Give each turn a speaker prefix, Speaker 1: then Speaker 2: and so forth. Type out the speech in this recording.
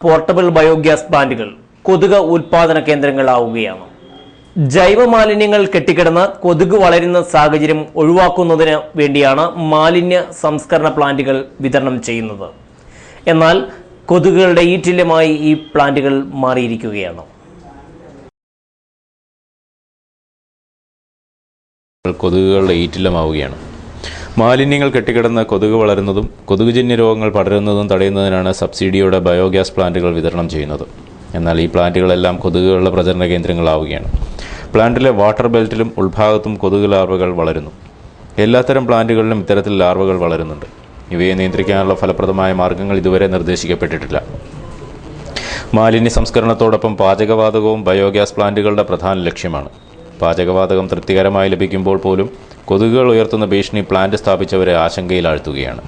Speaker 1: Portable biogas പ്ലാന്റുകൾ കൊതുക് ഉൽപാദന കേന്ദ്രങ്ങളാവുകയാണ്. ജൈവമാലിന്യങ്ങൾ കെട്ടിക്കിടന്ന് കൊതുക് വളരുന്ന സാഹചര്യം ഒഴിവാക്കുന്നതിന് വേണ്ടിയാണ് മാലിന്യ സംസ്കരണ പ്ലാന്റുകൾ വിതരണം ചെയ്യുന്നത്. എന്നാൽ കൊതുകുകളുടെ ഈറ്റില്യമായി ഈ പ്ലാന്റുകൾ മാറിയിരിക്കുകയാണ്.
Speaker 2: കൊതുകുകളുടെ ഈറ്റില്ലമാവുകയാണ്. മാലിന്യങ്ങൾ കെട്ടിക്കിടന്ന് കൊതുക് വളരുന്നതും കൊതുകുജന്യ രോഗങ്ങൾ പടരുന്നതും തടയുന്നതിനാണ് സബ്സിഡിയോടെ ബയോഗ്യാസ് പ്ലാന്റുകൾ വിതരണം ചെയ്യുന്നത്. എന്നാൽ ഈ പ്ലാന്റുകളെല്ലാം കൊതുകുകളുടെ പ്രചരണ കേന്ദ്രങ്ങളാവുകയാണ്. പ്ലാന്റിലെ വാട്ടർ ബെൽറ്റിലും ഉൾഭാഗത്തും കൊതുക് ലാർവകൾ വളരുന്നു. എല്ലാത്തരം പ്ലാന്റുകളിലും ഇത്തരത്തിൽ ലാർവകൾ വളരുന്നുണ്ട്. ഇവയെ നിയന്ത്രിക്കാനുള്ള ഫലപ്രദമായ മാർഗങ്ങൾ ഇതുവരെ നിർദ്ദേശിക്കപ്പെട്ടിട്ടില്ല. മാലിന്യ സംസ്കരണത്തോടൊപ്പം പാചകവാതകവും ബയോഗ്യാസ് പ്ലാന്റുകളുടെ പ്രധാന ലക്ഷ്യമാണ്. പാചകവാതകം തൃപ്തികരമായി ലഭിക്കുമ്പോൾ പോലും കൊതുകുകൾ ഉയർത്തുന്ന ഭീഷണി പ്ലാന്റ് സ്ഥാപിച്ചവരെ ആശങ്കയിലാഴ്ത്തുകയാണ്.